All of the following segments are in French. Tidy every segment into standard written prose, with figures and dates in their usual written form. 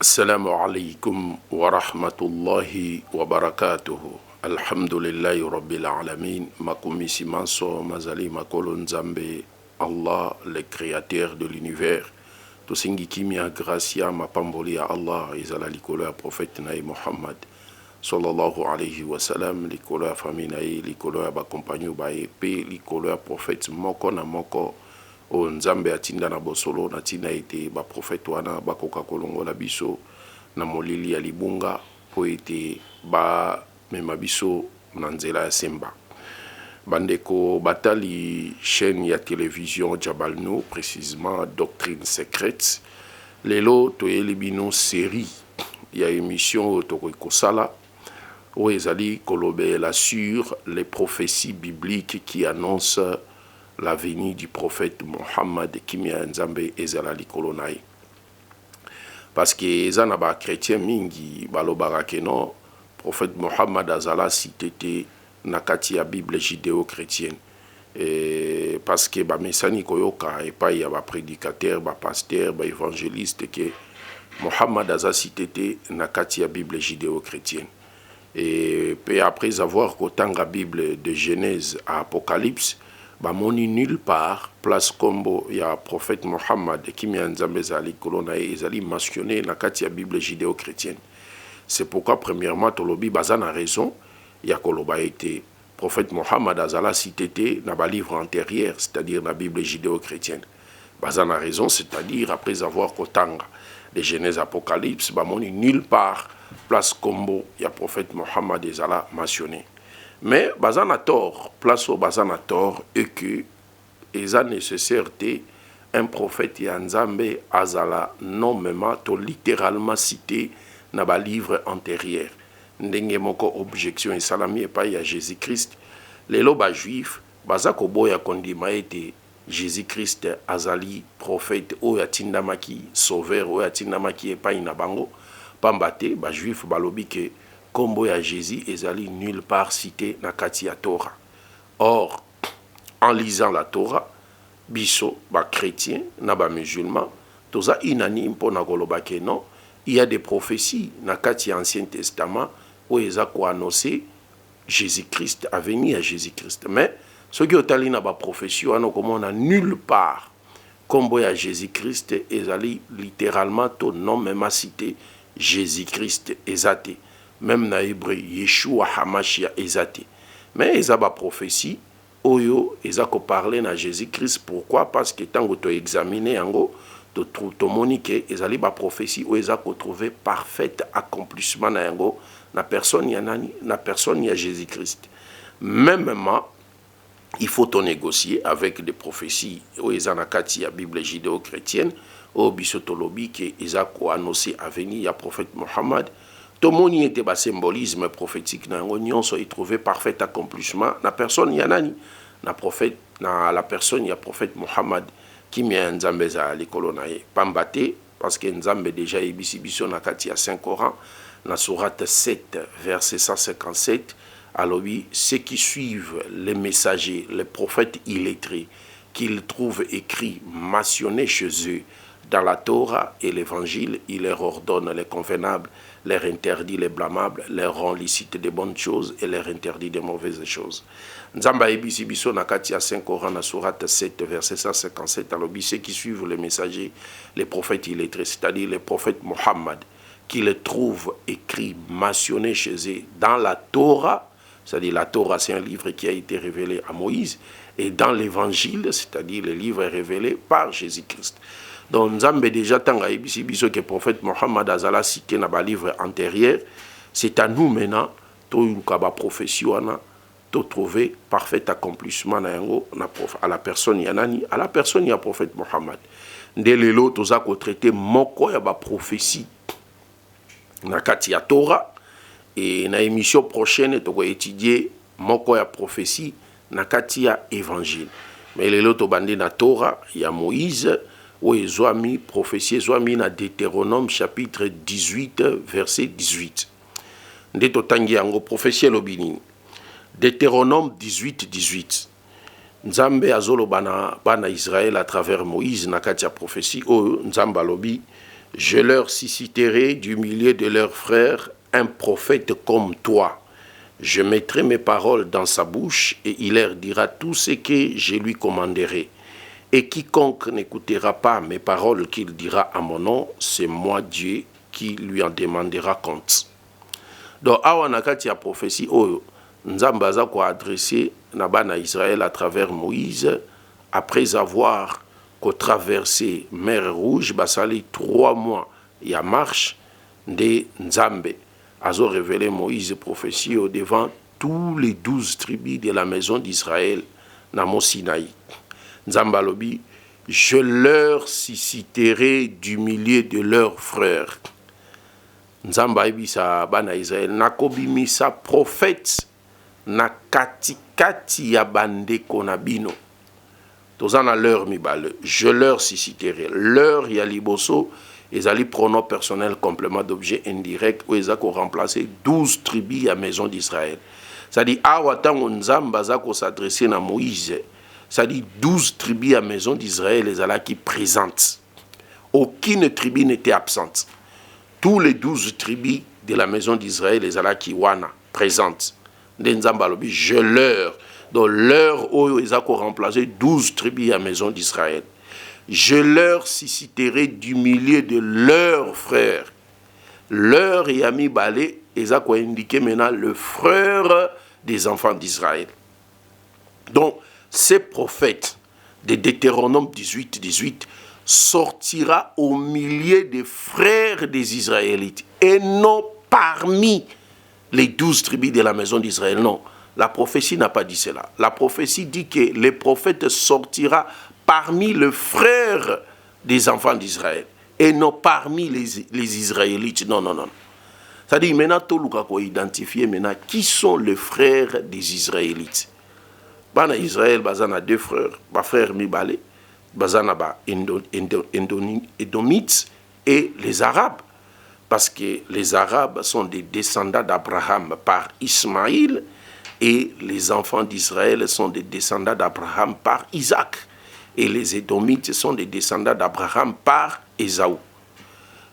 Assalamu alaikum wa rahmatullahi wa barakatuhu. Alhamdulillahi rabbil alamin. Makumisi manso mazali makolo nzambe Allah, le créateur de l'univers. Tosingi kimia gracia mapamboli ya Allah izala likolo ya prophète nae Muhammad sallallahu alayhi wa sallam, likolo ya famille nae, likolo ya bakompanyo ba epe, likolo ya prophète moko na moko o nzambe atinda na bosolo na tina ete ba prophète wana bakoka kolongola biso na molili ya libunga po ete ba mema biso na nzela ya semba. Bandeko batali chaîne ya télévision Jabalno, précisément Doctrine Secrète. Lelo toyeli bino série ya émission Tokoikosala où ezali kolobela sur les prophéties bibliques qui annoncent la venue du prophète Mohammed Kimia Nzambe ezala likolo naye. Parce que ezana ba chrétien mingi balobaka ke non prophète Mohammed azala cité nakati ya Bible judéo-chrétienne. Parce que ba mesani koyoka epai ya ba prédicateur, ba pasteur, ba évangéliste que Mohammed azala cité nakati ya Bible judéo-chrétienne. Et puis après avoir kotanga Bible de Genèse à Apocalypse, bamoni nulle part place combo ya prophète Mohammed Kimia Nzambe ezali kolona ezali mentionné na kati ya Bible judéo-chrétienne. C'est pourquoi premièrement tolobi bazana raison ya koloba été prophète Mohammed azala cité na ba livre antérieur, c'est-à-dire na Bible judéo-chrétienne. Bazana raison, c'est-à-dire après avoir kotanga de Genèse Apocalypse, bamoni nulle part place combo ya prophète Mohammed ezala mentionné. Mais bazana tort, place au bazana tort, et que il est nécessaire un prophète Yanzambe azala nommément to littéralement cité dans ba livre antérieur. Ndenge moko objection et salami et pas ya Jésus-Christ. Les loba juifs bazako boya kondima ete Jésus-Christ azali prophète o yatindamaki sauveur o yatindamaki et pas na bango pambate ba juif balobi ke Kombo ya Jésus ezali nulle part cité na kati ya Torah. Or, en lisant la Torah, biso, ba chrétien, na ba musulman, toza unanime pour na koloba ke non, il y a des prophéties na kati ya Ancien Testament où eza ko annoncer Jésus-Christ, à venir à Jésus-Christ. Mais, ce qui otali na ba prophétie, on a nulle part Kombo ya Jésus-Christ ezali littéralement to non même cité Jésus-Christ ezate. Même na hébreu Yeshua Hamashia ezate. Mais eza ba prophétie oyo eza ko parler na Jésus-Christ. Pourquoi? Parce que tango to examiner yango to moni ke ezali ba prophétie oyo eza ko trouver parfait accomplissement na yango na personne ya nani, na personne ya Jésus-Christ. Mêmement, il faut to négocier avec des prophéties oyo eza na kati ya Bible judéo-chrétienne o biso tolobi ke eza ko annoncer à venir ya prophète Mohammed. Tomoni était bas symbolisme prophétique na ngonion so y trouver parfait accomplissement na personne yanani na prophète na la personne ya prophète Mohammed Kimia Nzambe za likolo naye pambate parce que Nzambe déjà ebisi biso na kati ya Saint Coran na sourate 7 verset 157 alobi ceux qui suivent les messagers les prophètes illettrés qu'ils trouvent écrits mentionnés chez eux dans la Torah et l'évangile, il leur ordonne les convenables, leur interdit les blâmables, leur rend licite des bonnes choses et leur interdit des mauvaises choses. Nzamba ebisi biso na kati ya 5 Coran na sourate 7 verset 157 alobi ceux qui suivent les messagers, les prophètes illettrés, c'est-à-dire les prophètes Mohammed, qui les trouvent écrits, mentionnés chez eux dans la Torah, c'est-à-dire la Torah c'est un livre qui a été révélé à Moïse, et dans l'évangile, c'est-à-dire le livre révélé par Jésus-Christ. Donc, Nzambe déjà tanga ebisi biso que prophète Mohammed azala cité na ba livre antérieur, c'est à nous maintenant to yuka ba prophétie wana to trouver parfait accomplissement na yango na à la personne ya nani, à la personne ya prophète Mohammed. Ndelelo toza ko traiter moko ya ba prophétie na kati ya Torah et na émission prochaine to ko étudier moko ya prophétie na kati ya évangile. Mais lelo to bandi na Torah ya Moïse où ils ont mis prophétie, ils ont mis dans Deutéronome chapitre 18, verset 18. Ndeto tangi yango prophétie lobini. Deutéronome 18, 18. Nzambe azolo bana Israël à travers Moïse na kati ya prophétie. Oh, Nzamba lobi Je leur susciterai du milieu de leurs frères un prophète comme toi. Je mettrai mes paroles dans sa bouche et il leur dira tout ce que je lui commanderai. Et quiconque n'écoutera pas mes paroles qu'il dira à mon nom, c'est moi Dieu qui lui en demandera compte. Donc, awa nakati ya prophétie oyo, Nzambe aza ko adressé na bana Israël à travers Moïse, après avoir traversé mer Rouge, basali 3 mois ya marche de Nzambe. Azo révélé Moïse prophétie au devant tous les 12 tribus de la maison d'Israël na Mont Sinaï. Nzambe alobi, je leur susciterai du milieu de leurs frères. Nzambe aibisa bana Israël nakobimisa prophète na katikati ya bandeko na bino. Tozana leur mibale, je leur susciterai. Leur ya liboso, ezali pronom personnel complément d'objet indirect où ezako remplacer 12 tribus à maison d'Israël. C'est-à-dire awa tango Nzambe azako s'adresser na Moïse. C'est-à-dire 12 tribus à maison d'Israël ezalaki présentes. Aucune tribu n'était absente. Tous les 12 tribus de la maison d'Israël ezalaki wana présentes. Je leur, donc leur oyo ezako remplacer 12 tribus à maison d'Israël. Je leur susciterai du milieu de leurs frères. Leur yami balé ezako indiqué maintenant le frère des enfants d'Israël. Donc ces prophètes de Deutéronome 18 sortira au milieu des frères des Israélites et non parmi les 12 tribus de la maison d'Israël. Non, la prophétie n'a pas dit cela. La prophétie dit que les prophètes sortira parmi les frères des enfants d'Israël et non parmi les Israélites. Non. C'est-à-dire maintenant, tout le monde identifier maintenant qui sont les frères des Israélites. Bana Israël, bazana 2 frères, ba frère Mibale, bazana ba Édomites et les Arabes. Parce que les Arabes sont des descendants d'Abraham par Ismaïl et les enfants d'Israël sont des descendants d'Abraham par Isaac. Et les Édomites sont des descendants d'Abraham par Ésaü.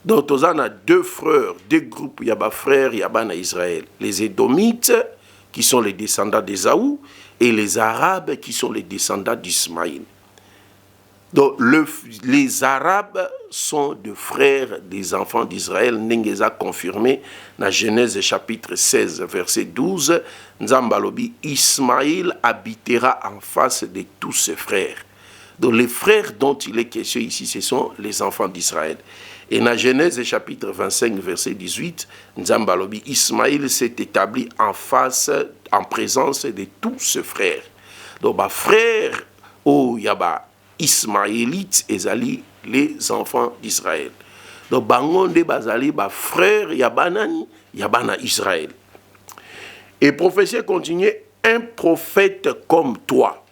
Donc, on a 2 frères, 2 groupes, il y a des frères, il y a des Israël. Les Édomites, qui sont les descendants d'Ésaü, et les Arabes, qui sont les descendants d'Ismaïl. Donc, les Arabes sont des frères des enfants d'Israël. N'engeza confirmé dans Genèse chapitre 16, verset 12. Nzambalobi, Ismaïl habitera en face de tous ses frères. Donc, les frères dont il est question ici, ce sont les enfants d'Israël. Et dans Genèse chapitre 25, verset 18, Nzambalobi, Ismaïl s'est établi en face, en présence de tous ses frères. Donc, ma frère, oh, yaba, Ismaélites ezali les enfants d'Israël. Donc bangonde bazali ba frère yabanani yabana Israël. Et prophétie continue, un prophète comme toi,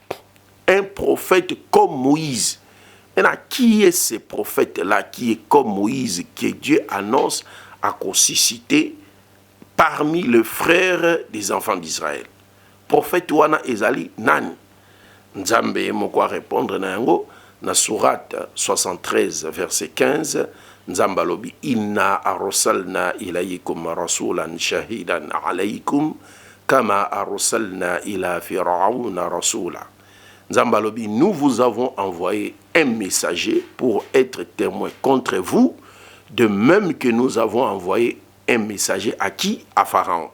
un prophète comme Moïse. Et là, qui est ce prophète-là qui est comme Moïse, que Dieu annonce à susciter parmi les frères des enfants d'Israël? Prophète wana ezali nani? Nzambe moko répondre na yango na sourate 73 verset 15. Nzambe alobi inna arsalna ilaykum rasulan shahidan alaykum kama arsalna ila fir'auna rasula. Nzambe alobi, nous vous avons envoyé un messager pour être témoin contre vous, de même que nous avons envoyé un messager à qui? À Pharaon.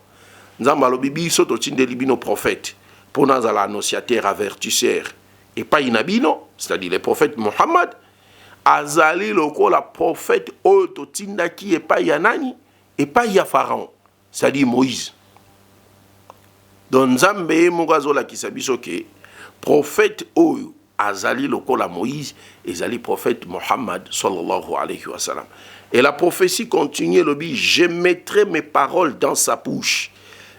Nzambe alobi biso totindeli bino prophète pour nous annonciateur avertisseur et pas inabino, c'est-à-dire le prophète Mohammed azali loko la prophète oto tinda qui est pas yanani et pas ya Pharaon, c'est-à-dire Moïse. Donc Nzambe mugazo la kisabiso ke prophète oyo azali loko la Moïse ezali prophète Mohammed sallallahu alayhi wa sallam. Et la prophétie continue le dit, je mettrai mes paroles dans sa bouche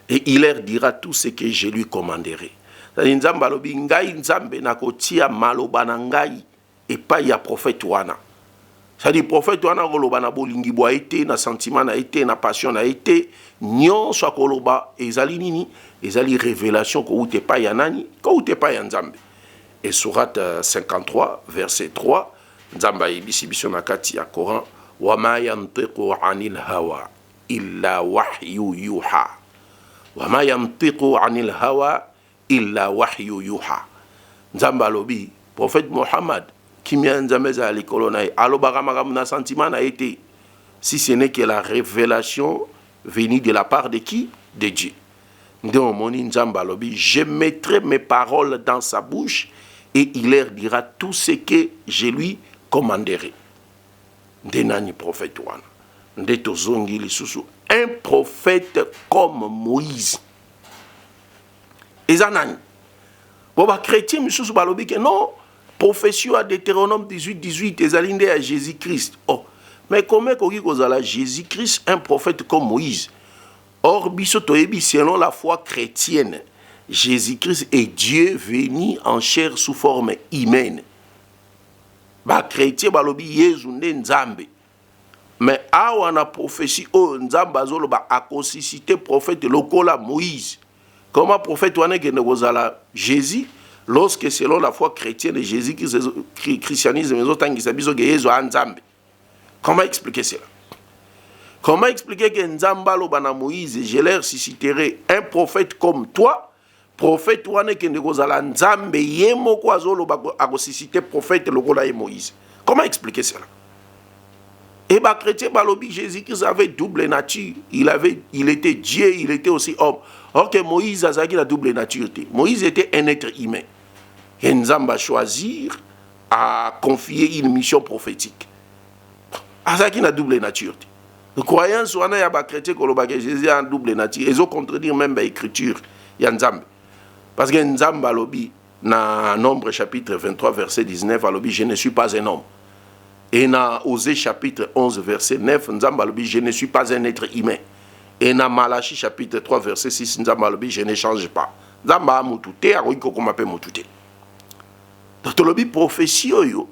et il leur dira tout ce que je lui commanderai. C'est-à-dire, Nzambe alobi ngai Nzambe nakotia maloba na ngai et pas ya prophète wana. C'est-à-dire prophète wana koloba na bolingi bwa été na sentiment na été na passion na été nyonso akoloba ezali nini ezali révélation ko ute pa ya nani ko ute pa ya Nzambe. Et sourate 53 verset 3 Nzambe yebisi biso na kati ya Coran وما ينطق عن الهوى إلا وحي يوحى وما ينطق عن الهوى إلا وحي يوحى. Nzamba lobi prophète Mohammed kimia nzambe za likolo na alobaka makambo na sentiment na été si ce n'est que la révélation venue de la part de qui? De Dieu. Nde moni nzamba lobi je mettrai mes paroles dans sa bouche et il leur dira tout ce que je lui commanderai. Nde nani prophète wana nde tozongi lisusu un prophète comme Moïse eza nani boba chrétien misusu balobi ke non prophétie à Deutéronome 18 ezali nde ya Jésus-Christ. Oh mais comment koki kozala Jésus-Christ un prophète comme Moïse? Or biso toyebi selon la foi chrétienne Jésus-Christ est Dieu venu en chair sous forme humaine. Ba chrétien balobi Yesu nde nzambe. Mais awa na prophétie o nzamba zolo ba akosisité prophète lokola Moïse. Comment prophète wana ke nekozala Jésus lorsque selon la foi chrétienne Jésus christianisme ezotangisa biso ke Yesu nzambe? Comment expliquer cela? Comment expliquer que nzamba loba na Moïse je leur susciterai un prophète comme toi? Prophète wana ke nekozala nzambe yemo ko azolo ba akosisité prophète lokola Moïse. Comment expliquer cela? Et bah chrétien balobi Jésus-Christ avait double nature. Il était Dieu, il était aussi homme. Or que Moïse a la double nature. Moïse était un être humain. Et Nzamba a choisi à confier une mission prophétique. Azaki na double nature. Le croyant soit na ba chrétien que Jésus a une double nature. Ils ont contredire même l'écriture ya Nzamba. Parce que Nzamba lobi na Nombre chapitre 23 verset 19 alobi je ne suis pas un homme. Et dans Osée chapitre 11 verset 9, Nzamba lobi je ne suis pas un être humain. Et dans Malachie chapitre 3 verset 6, Nzamba lobi je ne change pas. Nzamba mutute akoiko komape mutute. Donc lobi prophétie yo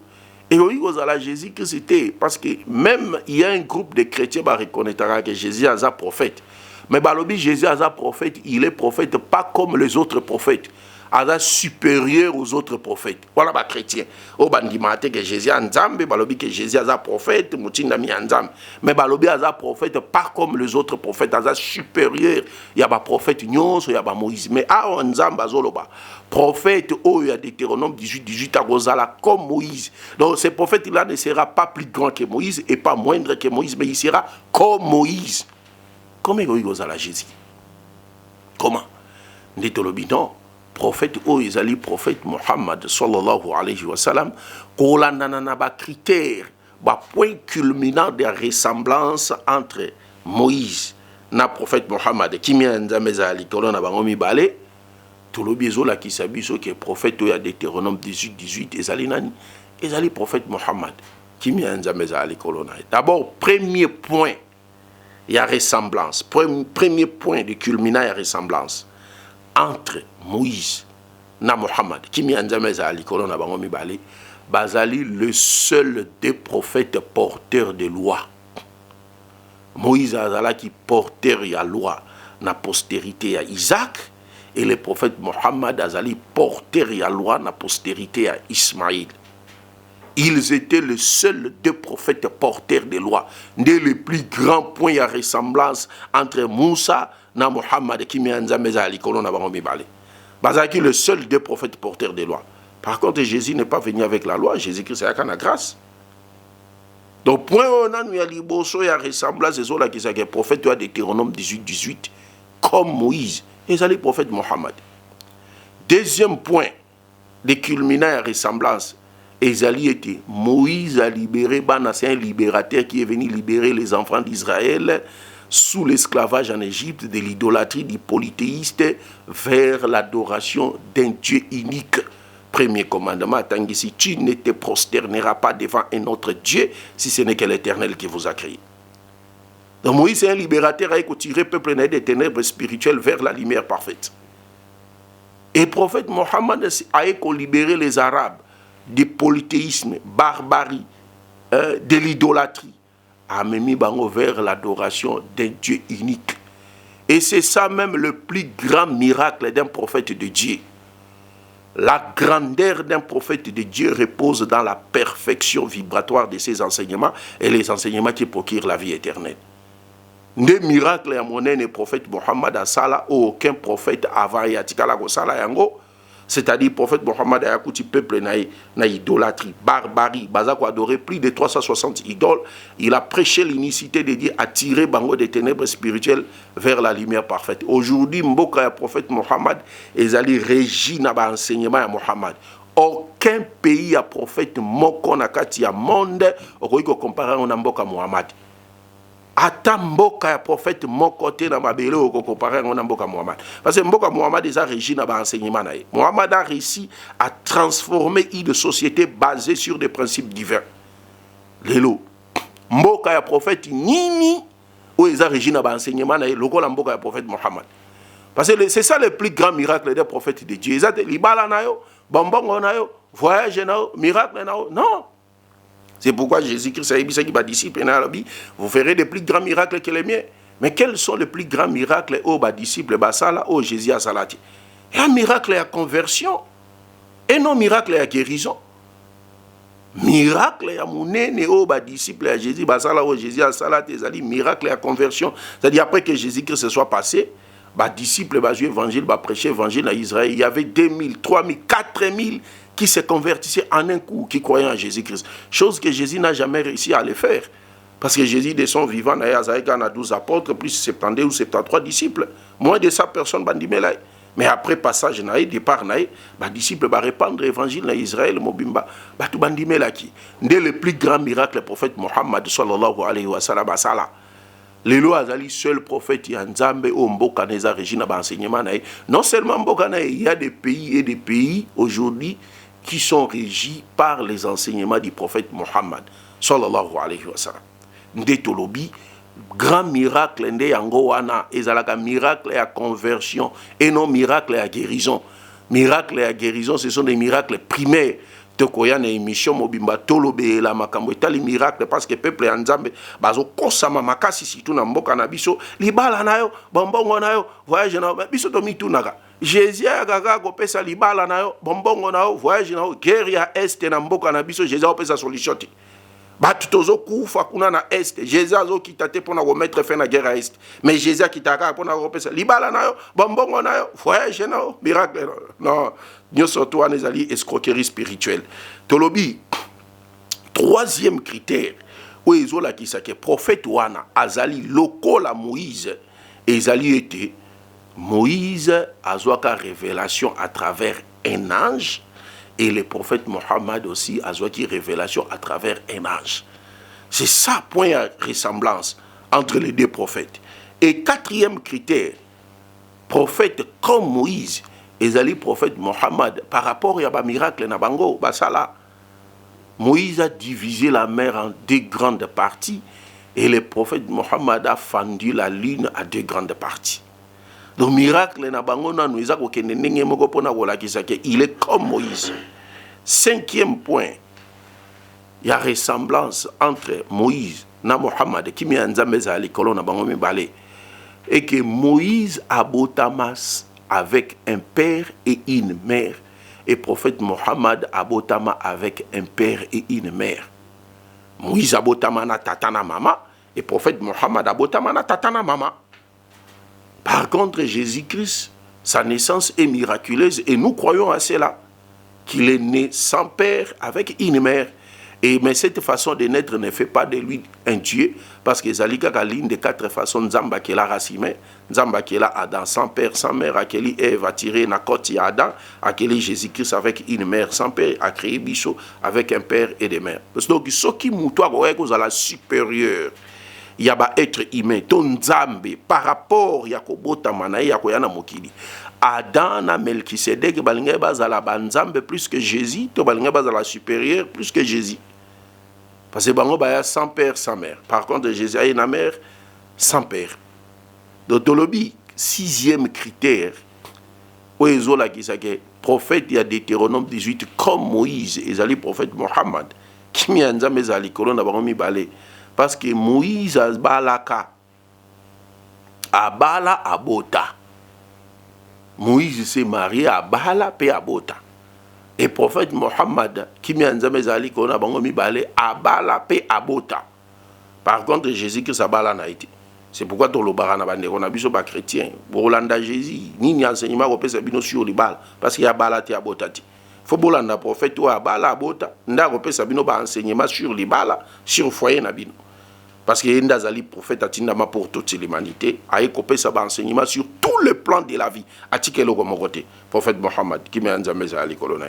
et oui kozala Jésus que c'était parce que même il y a un groupe de chrétiens qui reconnaîtra que Jésus est un prophète. Mais balobi Jésus est un prophète, il est prophète pas comme les autres prophètes. Aza supérieur aux autres prophètes. Voilà ba chrétien. O bandimate que Jésus a nzambe, balobi que Jésus a prophète, mutinda mi nzambe. Mais balobi a prophète pas comme les autres prophètes, aza supérieur. Il y a ba prophète nyonso, il y a ba Moïse. Mais a nzambe azoloba. Prophète o ya Deutéronome 18 a comme Moïse. Donc ce prophète là ne sera pas plus grand que Moïse et pas moindre que Moïse, mais il sera comme Moïse. Comment il a Jésus? Comment? Ndetolobi non. Prophète o ezali prophète Mohammed sallallahu alayhi wa sallam kolanda na ba critère ba point culminant de ressemblance entre Moïse na prophète Mohammed kimia nzambe za likolo na bango mibale tolobi ezola kisabiso ke prophète o ya Deutéronome 18 ezali nani ezali prophète Mohammed kimia nzambe za likolo na. D'abord premier point ya ressemblance, premier point de culminant ya ressemblance entre Moïse na Mohammed kimi anzameza alikolo na bango mibale bazali le seul des prophètes porteurs de loi. Moïse azala qui porteur ya loi na postérité ya Isaac et le prophète Mohammed azali porteur ya loi na postérité ya Ismaïl. Ils étaient les seuls deux prophètes porteurs de loi. Dès le plus grand point ya ressemblance entre Moussa na Mohammed kimi anzameza alikolo na bango mibale. Bazaki le seul des prophètes porteurs de loi. Par contre, Jésus n'est pas venu avec la loi. Jésus-Christ est la grâce. Donc, point on a nous liboso ya ressemblance c'est là qui est prophète de Deutéronome 18 comme Moïse et c'est le prophète Mohammed. Deuxième point de culminant ya ressemblance Ezali était Moïse a libéré Bana, c'est un libérateur qui est venu libérer les enfants d'Israël sous l'esclavage en Égypte, de l'idolâtrie, du polythéiste, vers l'adoration d'un Dieu unique. Premier commandement, si tu ne te prosterneras pas devant un autre Dieu, si ce n'est que l'Éternel qui vous a créé. Donc Moïse est un libérateur a tiré le peuple des ténèbres spirituelles vers la lumière parfaite. Et le prophète Mohammed a libéré les Arabes du polythéisme, barbarie, de l'idolâtrie, a mis vers l'adoration d'un Dieu unique. Et c'est ça même le plus grand miracle d'un prophète de Dieu. La grandeur d'un prophète de Dieu repose dans la perfection vibratoire de ses enseignements et les enseignements qui procurent la vie éternelle. Des miracles à mon le prophète Mohammed Asala, aucun prophète avant Yatikala Gosala Yango, c'est-à-dire prophète Mohammed a écouté peuple na idolâtrie, barbarie, bazako adoré plus de 360 idoles. Il a prêché l'unicité de Dieu, attiré Bango des ténèbres spirituelles vers la lumière parfaite. Aujourd'hui, Mboka ya prophète Mohammed est allé régir na ba enseignement à Mohammed. Aucun pays à prophète moko na kati ya monde okoki comparer na Mboka Mohammed. Ata mboka ya prophète mon côté na mabele au comparé à mboka Mohammed. Parce que mboka Mohammed déjà régi na ba enseignement na. Mohammed a réussi à transformer une société basée sur des principes divins. Lelo mboka ya prophète nini ou ils a régi na ba enseignement na lokola mboka ya prophète Mohammed. Parce que c'est ça le plus grand miracle des prophètes de Dieu. Ils a libala na yo, bombongo na yo, voyage na yo, miracle na yo. Non. C'est pourquoi Jésus-Christ a dit à disciples, vous ferez des plus grands miracles que les miens. Mais quels sont les plus grands miracles aux disciples au Jésus a salati? Il y a un miracle à conversion et non miracle à guérison. Miracle à mon aux disciples à Jésus au Jésus a salati, c'est-à-dire miracle à conversion. C'est-à-dire après que Jésus-Christ se soit passé, disciples jouer évangile, prêcher évangile à Israël, il y avait 2000, 3000, 4000 qui se convertissaient en un coup, qui croyaient en Jésus-Christ. Chose que Jésus n'a jamais réussi à le faire. Parce que Jésus, de son vivant, il y a 12 apôtres, plus 72 ou 73 disciples. Moins de 100 personnes, mais après passage, départ, les disciples vont répandre l'évangile en Israël, Mobimba, tout bandimela qui. Dès le plus grand miracle, le prophète Mohammed, sallallahu alayhi wa sallam, Lelo Azali, seul prophète Yanzambe ou Mboka Neza Regina enseignement. Non seulement Mboka, il y a des pays et des pays aujourd'hui qui sont régis par les enseignements du prophète Mohammed sallallahu alayhi wa sallam. Ndetolobi, grand miracle nde yango wana ezalaka miracle à conversion et non miracle à guérison. Miracle à guérison, ce sont des miracles primaires. Tokoya na émission mobimba tolobe la makambo etali miracle parce que peuple ya Nzambe bazo kosama makasi situ na mboka na biso libala nayo bombongo nayo voyage na biso to mitunaka Jésus akaka ko pesa libala nayo bombongo nayo voyage nayo guerre ya est na mboka na biso Jésus opesa solution ti batu tozo kufa kuna na est Jésus azo kitate pona ko mettre fin na guerre à est mais Jésus kitaka pona ko pesa libala nayo bombongo nayo voyage nayo miracle non nous sommes ezali escroquerie spirituelle. Tolobi, troisième critère, où ils ont la qui que prophète wana azali lokola Moïse, ezali été Moïse azwaka révélation à travers un ange et le prophète Mohammed aussi azwaki révélation à travers un ange. C'est ça point de ressemblance entre les deux prophètes. Et quatrième critère, prophète comme Moïse, ezali prophète Mohammed par rapport à un miracle na bango basala. Moïse a divisé la mer en deux grandes parties et le prophète Mohammed a fendu la lune à deux grandes parties. Donc miracle na bango na nous ezako kende ndenge moko pona kola kisake il est comme Moïse. Cinquième point, il y a ressemblance entre Moïse na Mohammed qui mi nzambe za likolo na bango mibale et que Moïse abotamas avec un père et une mère. Et prophète Mohammed abotama avec un père et une mère. Moïse abotama na tatana mama et prophète Mohammed abotama na tatana mama. Par contre, Jésus-Christ, sa naissance est miraculeuse et nous croyons à cela, qu'il est né sans père avec une mère. Mais cette façon de naître ne fait pas de lui un Dieu, parce que Zalika a l'une des quatre façons Nzamba qui l'a racimé, Nzamba qui l'a Adam sans père, sans mère, à qui Ève a tiré na côte Adam, à qui Jésus-Christ avec une mère sans père, a créé Bichot avec un père et des mères. Donc, ce qui moutoie à la supérieure, il y a être humain, ton Nzambe, par rapport à Kobota Manaï, à Koyana Mokili. Adam na Melchisedek, balinga bazala banzambe plus que Jésus, to balinga bazala supérieur plus que Jésus. Parce que bango baya sans père, sans mère. Par contre, Jésus a une mère sans père. Donc, Tolobi, sixième critère, où ils ont la kisake, prophète, il y a Deutéronome 18, comme Moïse, et Zali prophète Mohammed, qui m'y a nzambe Zali, kolon d'abord mi balé. Parce que Moïse a balaka, abala abota. Moïse s'est marié à Bala et à Bota. Et prophète Mohammed, qui m'a dit qu'on a bango mibale, abala pe abota. Par contre, Jésus-Christ abala n'a été. C'est pourquoi tout le barana bande, on a vu sur chrétien. Bolanda Jésus, ni ni enseignement qu'on peut se bino sur les balles, parce qu'il y a bala te abota. Faut bolanda prophète ou abala abota, nda qu'on peut se bino ba enseignement sur les balles, sur foyer na bino. Parce que yenda zali prophète atindama pour toute l'humanité, aïe qu'on peut se ba enseignement sur tout le plan de la vie. Atikelo comme côté, prophète Mohammed, qui m'a enseigné à l'école.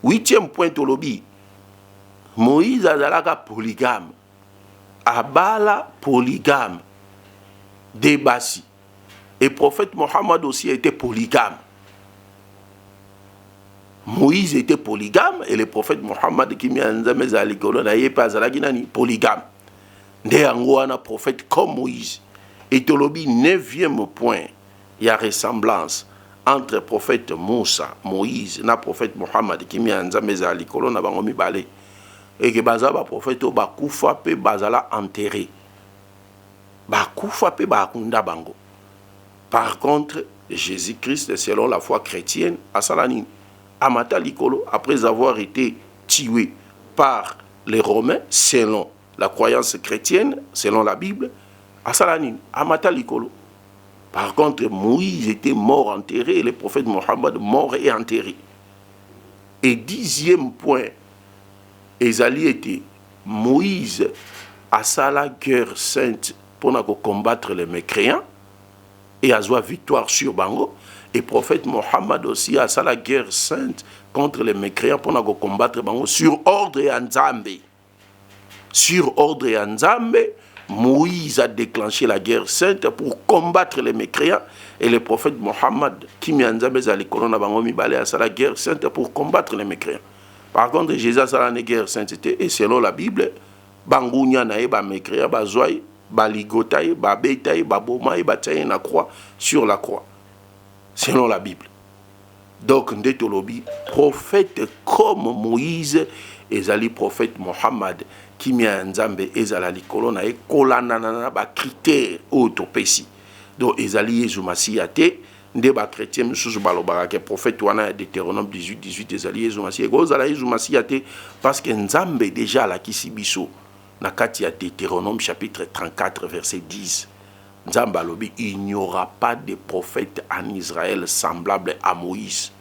8e point tolobi, Moïse azalaka polygame, abala polygame, débassi. Et prophète Mohammed aussi était polygame. Moïse était polygame et le prophète Mohammed qui m'a enseigné à l'école n'a pas polygame. Nde angouana prophète comme Moïse. Et tolobi 9e point, il y a ressemblance entre prophète Moussa, Moïse, na prophète Mohammed qui m'a enseigné à l'école na bango mibale. Et que bazaba prophète bakufa pe bazala enterré. Bakufa pe bakunda bango. Par contre, Jésus-Christ, selon la foi chrétienne, à Salani, Amata Likolo, après avoir été tué par les Romains, selon la croyance chrétienne, selon la Bible, à Salani, Amata Likolo. Par contre, Moïse était mort enterré et le prophète Mohammed mort et enterré. Et 10e point, Ezali était Moïse à la guerre sainte pour combattre les mécréants et à avoir victoire sur Bango. Et le prophète Mohammed aussi à la guerre sainte contre les mécréants pour combattre Bango sur ordre et Nzambe. Sur ordre et Nzambe, Moïse a déclenché la guerre sainte pour combattre les mécréants. Et le prophète Mohammed, qui m'a enseigné à l'école, à la guerre sainte pour combattre les mécréants. Par contre, Jésus a la guerre sainteté et selon la Bible, Bangounia nae ba mécréant, ba zoy, ba ligotaye, ba betaye, ba bomaye, ba taye na croix sur la croix. Selon la Bible. Donc, ndetolobi, prophète comme Moïse, ezali prophète Mohammed, qui m'a nzambe ezala likolo na e kolanana ba critères autopécie. Donc, ezali Yesu Masiate, nde ba chrétien mususu balobaka ke prophète wana Deutéronome 18 ezali Yesu Masiate. Kozala Yesu Masiate parce que nzambe déjà la kisibiso na kati ya Deutéronome chapitre 34 verset 10. Nzambe alobi il n'y aura pas de prophète en Israël semblable à Moïse.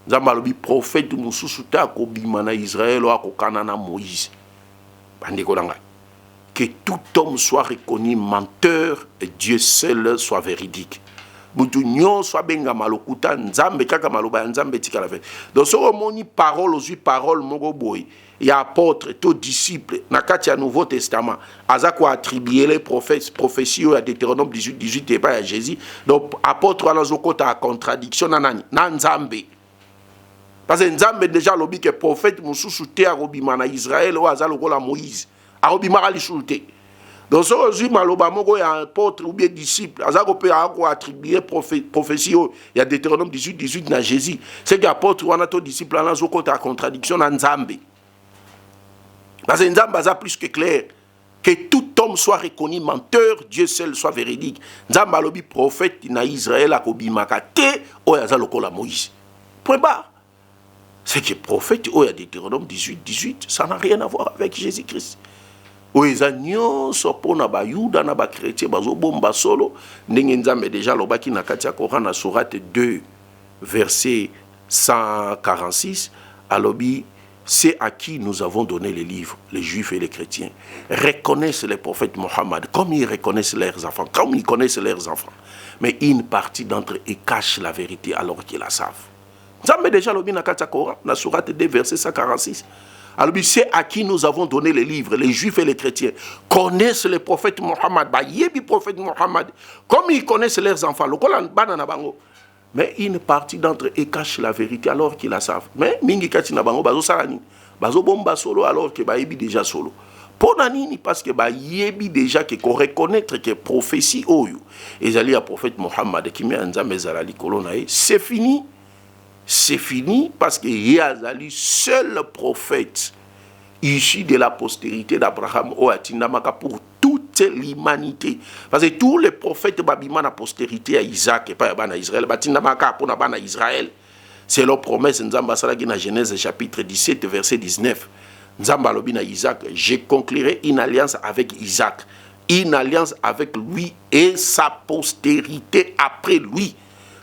Nzambe alobi prophète mususu ta ko bima na Israël o akokana na Moïse. Bandeko nanga. Que tout homme soit reconnu menteur et Dieu seul soit véridique. Mutu nyon soit benga malokuta nzambe kaka maloba nzambe tika la fait. Donc ce moni parole aux parole moko boy. Il y a apôtre, tout disciple, na kati ya Nouveau Testament, azako attribuer les prophètes, prophéties à Deutéronome 18 et pas à Jésus. Donc apôtre wana zokota a contradiction na nani, na nzambe. Parce que nzambe déjà lobi que prophète mususu te arobima na Israël ou azalo kola Moïse. Arobima ali shulte. Donc, ce que je dis, apôtre ou bien disciple, il a attribué prophétie, il y a Deutéronome 18 dans Jésus. C'est que l'apôtre ou un disciple, il a contradiction dans Nzambe. Parce que Nzambe est plus que clair. Que tout homme soit reconnu menteur, Dieu seul soit véridique. Nzambe a dit prophète dans Israël, a dit Makate, ou il y a Moïse. Point barre. C'est que prophète, ou il y a Deutéronome 18, ça n'a rien à voir avec Jésus-Christ. Oeza nyonso pona ba yuda na ba chrétien bazo bomba solo ndenge nzambe déjà lobaki na kati ya Coran na sourate 2 verset 146 alobi c'est à qui nous avons donné les livres, les juifs et les chrétiens reconnaissent les prophètes Mohammed comme ils reconnaissent leurs enfants, comme ils connaissent leurs enfants, mais une partie d'entre eux cache la vérité alors qu'ils la savent. Nzambe déjà lobi na kati ya Coran na sourate 2 verset 146. Alors, c'est à qui nous avons donné les livres, les juifs et les chrétiens, connaissent le prophète Mohammed, le prophète Mohammed, comme ils connaissent leurs enfants. Mais une partie d'entre eux cache la vérité alors qu'ils la savent. Mais mingi kati na bango bazo salani, bazo bomba solo alors que bayebi déjà solo. Ponanini parce que bayebi déjà que qu'on reconnaître que prophétie oyo ezali ya prophète Mohammed qui met nzambe ezala likolo na ye, c'est fini. C'est fini parce qu'il y a le seul prophète issu de la postérité d'Abraham ou Atindamaka pour toute l'humanité. Parce que tous les prophètes babima na postérité à Isaac et pas à Israël, Batindamaka pour na Israël. C'est leur promesse, Nzamba Salaki na Genèse chapitre 17, verset 19. Nzamba lobi na Isaac, je conclurai une alliance avec Isaac, une alliance avec lui et sa postérité après lui.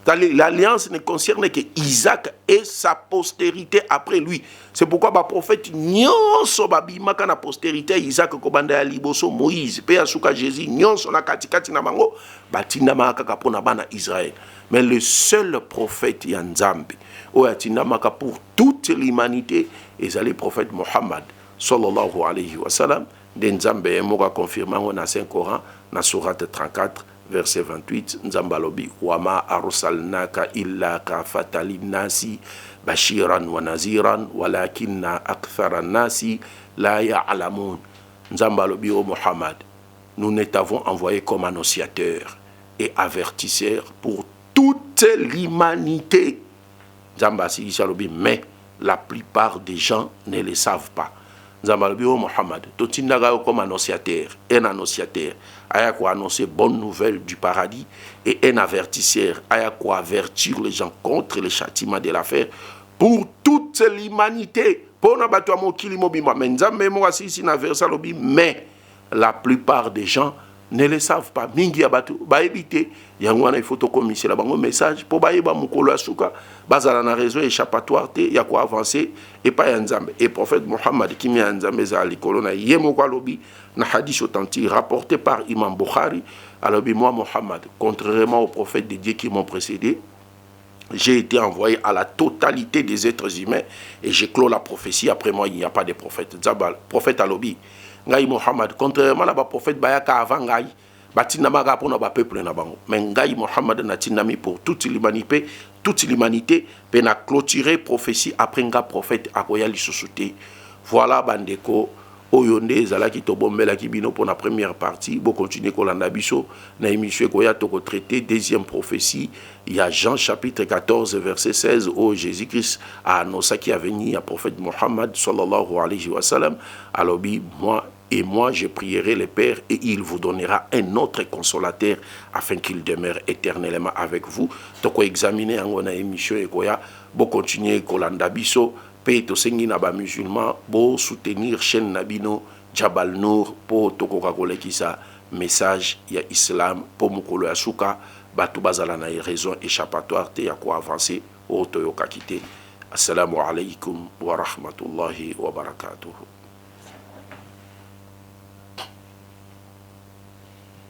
L'alliance ne concerne que Isaac et sa postérité après lui. C'est pourquoi le prophète nyonso babimaka na postérité Isaac kobanda ya liboso Moïse pe asuka Jésus nyonso na katikati na bango batinda maka pona bana Israël. Mais le seul prophète ya Nzambe oyo atinda maka pour toute l'humanité ezali prophète Mohammed sallallahu alayhi wa sallam de Nzambe moka confirmé na Saint Coran na sourate 34 verset 28, Nzambalobi, Wama arsalnaka illa kafata linnasi, bashiran wa naziran, walakinna akthara nasi la ya'lamun. Nzambalobi au Muhammad, nous ne t'avons envoyé comme annonciateur et avertisseur pour toute l'humanité. Nzambasi Shalobi, mais la plupart des gens ne le savent pas. Nzambalobi au Muhammad, totindaga comme annonciateur, un annonciateur. Aya quoi annoncer bonne nouvelle du paradis et un avertisseur. Aya quoi avertir les gens contre le châtiment de l'affaire pour toute l'humanité. Mais la plupart des gens ne le savent pas. Mingi abatu ba éviter yangwana il faut to commisser la bango message pour ba yeba mukolo asuka bazala na réseau échappatoire te ya ko avancer et pas Nzambe et prophète Mohammed qui mi Nzambe za likolo na yemo kwa lobi na hadith authentique rapporté par Imam Bukhari alobi moi Mohammed contrairement aux prophètes de Dieu qui m'ont précédé j'ai été envoyé à la totalité des êtres humains et j'ai clos la prophétie. Après moi, il n'y a pas de prophète. Zabal, prophète Alobi. Ngai Mohammed, contrairement à la prophète Bayaka avant Ngai, batinamaga pour nos peuple na bango. Mais Ngai Mohammed na tinami pour toute l'humanité, pena clôturer prophétie après nga prophète akoya lisusute. Voilà bandeko. Oyonde zalaki tobombela kibino pour la première partie bo continuer kolanda biso na émission koya toko traité deuxième prophétie il y a Jean chapitre 14 verset 16 où Jésus-Christ a annoncé qu'il a venu à prophète Mohammed sallallahu alayhi wa sallam alobi moi je prierai le Père et il vous donnera un autre consolateur afin qu'il demeure éternellement avec vous. Toko examiner ngona émission koya bo continuer kolanda biso pe to sengi na ba musulman bo soutenir chaîne nabino Jabal Nour po toko kakolekisa message ya islam po mukolo ya suka batu bazala na raison échappatoire te ya ko avancer o to yo kakite. Assalamu alaikum wa rahmatullahi wa barakatuh.